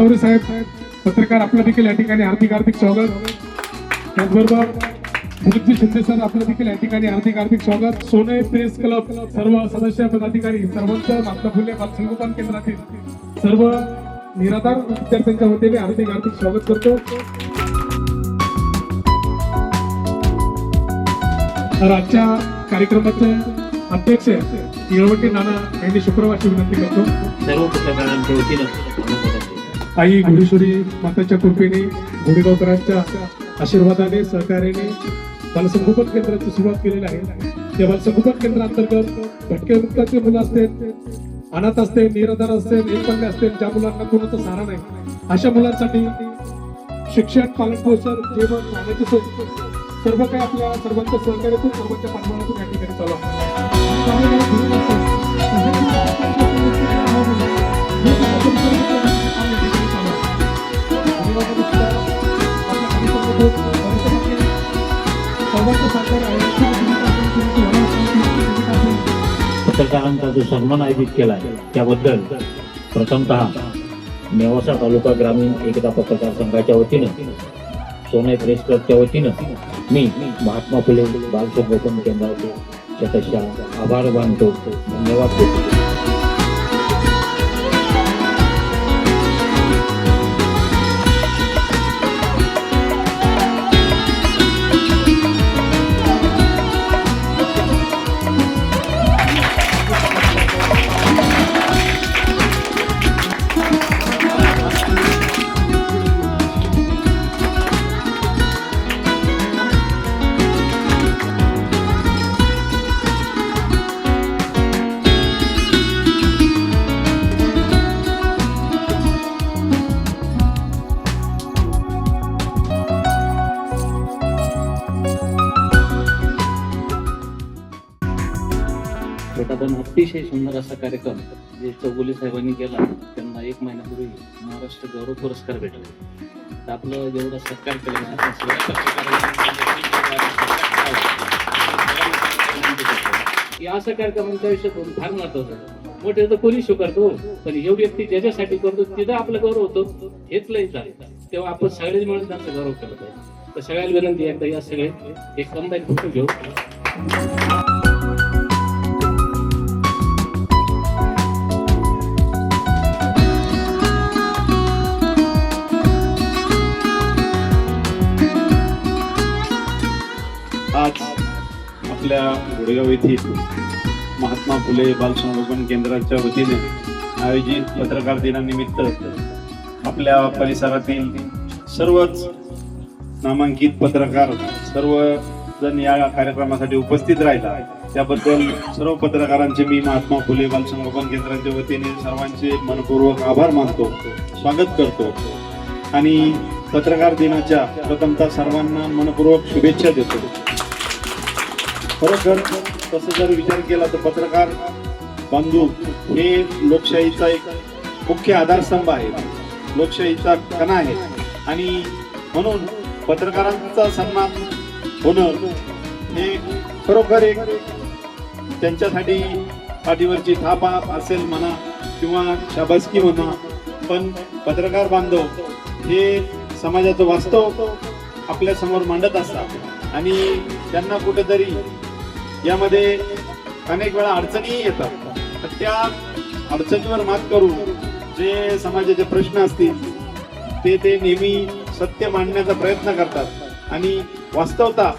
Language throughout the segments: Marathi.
चौरे साहेब पत्रकार आपलं देखील या ठिकाणी हार्दिक स्वागत. त्याचबरोबर दिलीपजी शिंदे सर आपलं देखील या ठिकाणी हार्दिक स्वागत. सोने प्रेस क्लब सर्व सदस्य पदाधिकारी सर्वांचं महात्मा फुले बालसंगोपन केंद्रातील सर्व निराधार विद्यार्थ्यांच्या वतीने हार्दिक स्वागत करतो. तर आजच्या कार्यक्रमाचे अध्यक्ष येळवटी नाना यांनी शुक्रवारची विनंती करतो. सर्व पत्रकारांच्या वतीनं आई घोडेश्वरी माताच्या कृपेने घोडेगावकरांच्या आशीर्वादाने सहकार्याने बालसंगोपन केंद्राची सुरुवात केलेली आहे. त्या बालसंगोपन केंद्रांतर्गत भटक्या मुक्ताचे मुलं असतील, अनाथ असतील, निराधार असतील, एकपल्ले असतील, ज्या मुलांना कोणाचा सहारा नाही अशा मुलांसाठी शिक्षण, पालनपोषण, जेवण, राहण्याची सोय सर्व काही आपल्या सर्वांच्या सहकार्यातून सर्वांच्या पाठबळातून या ठिकाणी चालू पत्रकारांचा जो सन्मान आयोजित केला आहे त्याबद्दल प्रथमतः नेवासा तालुका ग्रामीण एकता पत्रकार संघाच्या वतीनं, सोने प्रेस क्लबच्या वतीनं मी महात्मा फुले बालसंगोपन केंद्राचे सदस्य आभार मानतो. धन्यवाद देतो. छोटापण अतिशय सुंदर असा कार्यक्रम जे चौगुले साहेबांनी केला. त्यांना 1 महिन्यापूर्वी महाराष्ट्र गौरव पुरस्कार भेटला. तर आपलं जेवढा सत्कार केला असं कार्यक्रमांच्या आयुष्यातून फार महत्वाचं. मोठे तर कोणी स्वीकारतो, पण एवढी व्यक्ती ज्याच्यासाठी करतो तिथं आपला गौरव होतो हेच लय झालं. तेव्हा आपण सगळेच मिळून त्यांचा गौरव केला पाहिजे. तर सगळ्याला विनंती एकदा या सगळे एक कंबाईन फोटो घेऊ. आज आपल्या घोडेगाव येथील महात्मा फुले बालसंगोपन केंद्राच्या वतीने आयोजित पत्रकार दिनानिमित्त आपल्या परिसरातील सर्वच नामांकित पत्रकार सर्वजण या कार्यक्रमासाठी उपस्थित राहिला. त्याबद्दल सर्व पत्रकारांचे मी महात्मा फुले बालसंगोपन केंद्राच्या वतीने सर्वांचे मनपूर्वक आभार मानतो, स्वागत करतो आणि पत्रकार दिनाच्या प्रथमतः सर्वांना मनपूर्वक शुभेच्छा देतो. खरोखर तसं जर विचार केला तर पत्रकार बांधू हे लोकशाहीचा एक मुख्य आधारस्तंभ आहे, लोकशाहीचा कणा आहे आणि म्हणून पत्रकारांचा सन्मान होणं हे खरोखर एक त्यांच्यासाठी पाठीवरची थाप असेल म्हणा किंवा शाबासकी म्हणा. पण पत्रकार बांधव हे समाजाचं वास्तव आपल्या समोर मांडत असतात आणि त्यांना कुठेतरी यामध्ये अनेक वेळा अडचणी येतात. तर त्या अडचणीवर मात करून जे समाजाचे प्रश्न असतील ते नेहमी सत्य मांडण्याचा प्रयत्न करतात आणि वास्तवता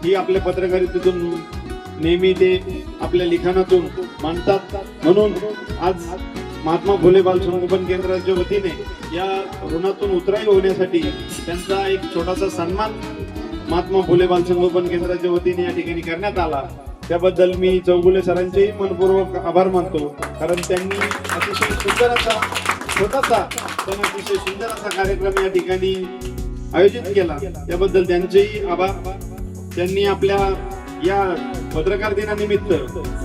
ही आपल्या पत्रकारितेतून नेहमी ते आपल्या लिखाणातून मांडतात. म्हणून आज महात्मा फुले बालसंगोपन केंद्राच्या वतीने या ऋणातून उतराई होण्यासाठी त्यांचा एक छोटासा सन्मान महात्मा फुले बालसंगोपन केंद्राच्या वतीने या ठिकाणी करण्यात आला. त्याबद्दल मी चौगुले सरांचेही मनपूर्वक आभार मानतो, कारण त्यांनी अतिशय सुंदर असा छोटासा पण अतिशय सुंदर असा कार्यक्रम या ठिकाणी आयोजित केला. त्याबद्दल त्यांचेही आभार. त्यांनी आपल्या या पत्रकार दिनानिमित्त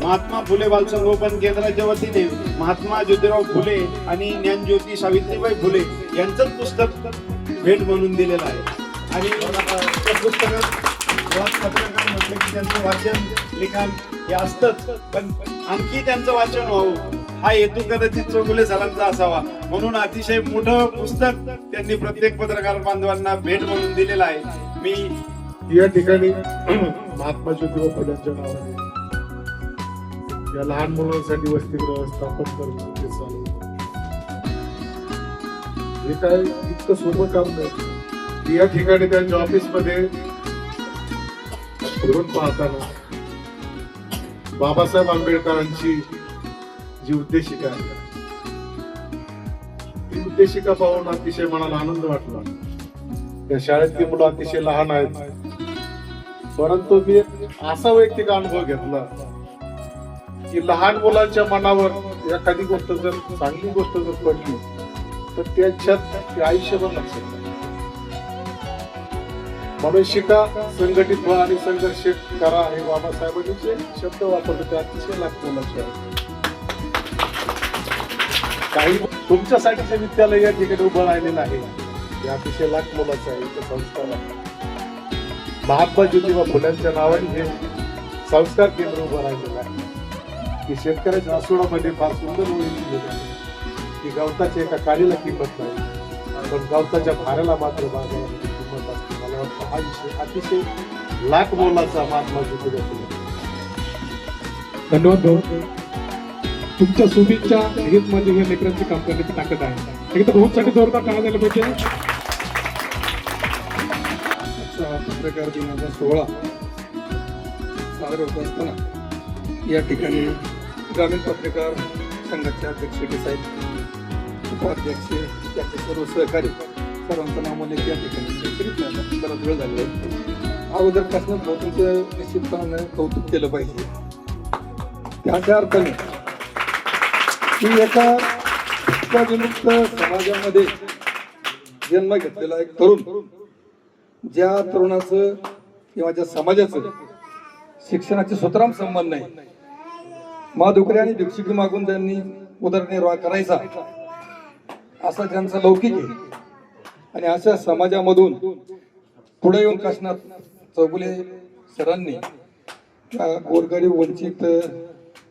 महात्मा फुले बालसंगोपन केंद्राच्या वतीने महात्मा ज्योतिराव फुले आणि ज्ञानज्योती सावित्रीबाई फुले यांचं पुस्तक भेट म्हणून दिलेलं आहे आणि त्या पुस्तकात पत्रकार म्हटलं की त्यांचं वाचन लिखाण हे असतंच, पण आणखी त्यांचं वाचन व्हावं हा हेतू कदाचित चौगुले सरांचा असावा. म्हणून अतिशय मोठं पुस्तक त्यांनी प्रत्येक पत्रकार बांधवांना भेट म्हणून दिलेलं आहे. मी या ठिकाणी महात्मा ज्योतिबा फुलेंच्या नावाने या लहान मुलांसाठी वसतिगृह स्थापन करून ते चालू हे काय इतकं सोपं काम नाही. या ठिकाणी त्यांच्या ऑफिसमध्ये फिरून पाहताना बाबासाहेब आंबेडकरांची जी उद्देशिका आहे ती उद्देशिका पाहून अतिशय मनाला आनंद वाटला. त्या शाळेतली मुलं अतिशय लहान आहेत, परंतु मी असा वैयक्तिक अनुभव घेतला की लहान मुलांच्या मनावर एखादी गोष्ट जर चांगली गोष्ट जर पडली तर त्याच्यात ते आयुष्यभर लक्षात राहतं. म्हणून शिका, संघटित व्हा आणि संघर्ष करा हे बाबासाहेबांनी जे शब्द वापरले ते अतिशय लागतो लक्षात. काही तुमच्यासाठीचे विद्यालय या ठिकाणी उभं राहिलेलं आहे, हे अतिशय लाख मोलाचं आहे. इथं संस्कार आहे. महात्मा ज्योतिबा फुल्यांच्या नावाने हे संस्कार केंद्र उभं राहिलेलं आहे की शेतकऱ्याच्या आसुडामध्ये फार सुंदर ओळी लिहिलेली आहे की गवताच्या एका काडीला किंमत नाही, पण गवताच्या भाऱ्याला मात्र बाजारामध्ये किंमत असते. मला वाटतं हा विषय अतिशय लाख मोलाचा महात्मा ज्योतिबा फुले. धन्यवाद भाऊ. तुमच्या शुभेच्छा हेच म्हणजे हे लेकरांची काम करण्याची ताकद आहे. एकदा भाऊसाठी जोरदार टाळ्या झाला पाहिजे. पत्रकार दिनाचा सोहळा साजरा होत असताना या ठिकाणी ग्रामीण पत्रकार संघाचे अध्यक्ष साहेब, उपाध्यक्ष, त्याचे सर्व सहकारी सर्वांचं नामोल्लेख या ठिकाणी करीत नाही, बराच वेळ झालेला आहे. अगोदर पासून तुमचं निश्चितपणे कौतुक केलं पाहिजे. त्याच्या अर्थाने की एका विमुक्त समाजामध्ये जन्म घेतलेला एक तरुण, ज्या तरुणाचं किंवा ज्या समाजाचं शिक्षणाचे सुतराम संबंध नाही, माधुकरी आणि भिक्षुकी मागून त्यांनी उदरनिर्वाह करायचा असा ज्यांचा लौकिक आहे, आणि अशा समाजामधून पुढे येऊन काशनाथ चौगुले सरांनी गोरगरीब वंचित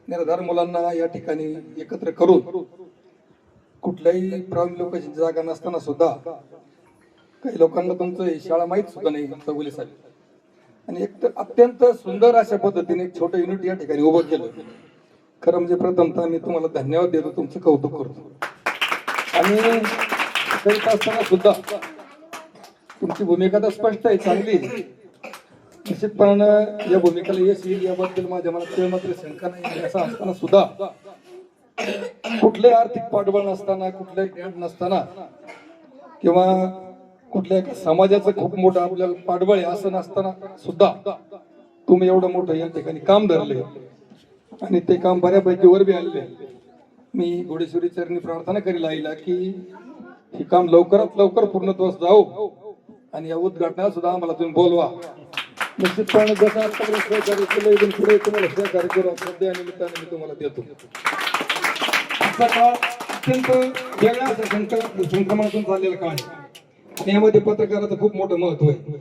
निराधार मुलांना या ठिकाणी एकत्र करून कुठल्याही प्रवीण लोकांची जागा नसताना सुद्धा काही लोकांना तुमचं ही शाळा माहीत सुद्धा नाही चौगुले साहेब, आणि एक अत्यंत सुंदर अशा पद्धतीने एक छोटं युनिट या ठिकाणी उभं केलं. खरं म्हणजे प्रथमतः मी तुम्हाला धन्यवाद देतो, तुमचं कौतुक करतो. आणि करीत असताना सुद्धा तुमची भूमिका तर स्पष्ट आहे, चांगली आहे. निश्चितपणानं या भूमिकेला यश येईल याबद्दल माझ्या मनात मात्र शंका नाही. असं असताना सुद्धा कुठले आर्थिक पाठबळ नसताना, कुठले ग्रँट नसताना, किंवा कुठल्या एका समाजाचं खूप मोठं आपल्याला पाठबळ आहे असं नसताना सुद्धा तुम्ही एवढं मोठं या ठिकाणी काम धरले आणि ते काम बऱ्यापैकी वर बी आलेले. मी घोडेश्वरी चरणी प्रार्थना करील आईला की हे काम लवकरात लवकर पूर्णत्वास जाऊ आणि या उद्घाटनाला सुद्धा आम्हाला तुम्ही बोलवा. निश्चितपणे जसं आतापर्यंत सहकार्य केलं इथून पुढे तुम्हाला सहकार्य करू सध्या निमित्ताने मी तुम्हाला देतो. असा काळ अत्यंत वेगळा संक्रमणातून चाललेला काळ आहे. यामध्ये पत्रकाराचं खूप मोठं महत्व आहे.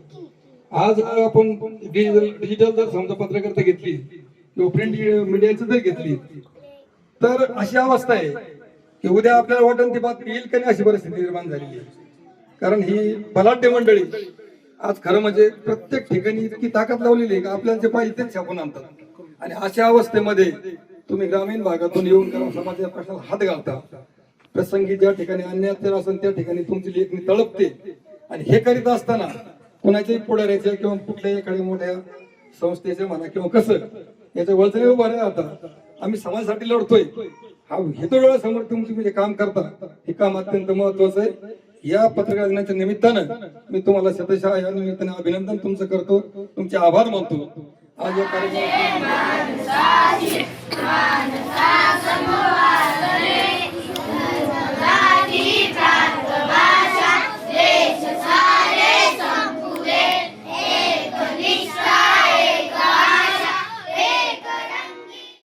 आज आपण डिजिटल जर समजा पत्रकारिता घेतली किंवा प्रिंट मीडियाची जर घेतली तर अशी अवस्था आहे की उद्या आपल्याला वाटण ती बातमी येईल का नाही अशी परिस्थिती निर्माण झालेली आहे. कारण ही बलाढ्य मंडळी आज खरं म्हणजे प्रत्येक ठिकाणी इतकी ताकद लावलेली आहे की आपल्याला जे पाहिजे तेच छापून आणतात. आणि अशा अवस्थेमध्ये तुम्ही ग्रामीण भागातून येऊन समाजाच्या प्रश्नाला हात घालता. प्रसंगी ज्या ठिकाणी अन्याय असेल त्या ठिकाणी तुमची लेखणी तळपते. आणि हे करीत असताना कोणाच्याही पुढाऱ्याच्या किंवा कुठल्याही एखाद्या मोठ्या संस्थेच्या म्हणा किंवा कसं याच्या वळचणी उभा राहता. आम्ही समाजासाठी लढतोय हा हेतू डोळ्यासमोर तुम्ही जे काम करता हे काम अत्यंत महत्वाचं आहे. या पत्रकार दिनाच्या निमित्तानं मी तुम्हाला शतशः या निमित्ताने अभिनंदन तुमचं करतो, तुमचे आभार मानतो. आज या कार्यक्रमात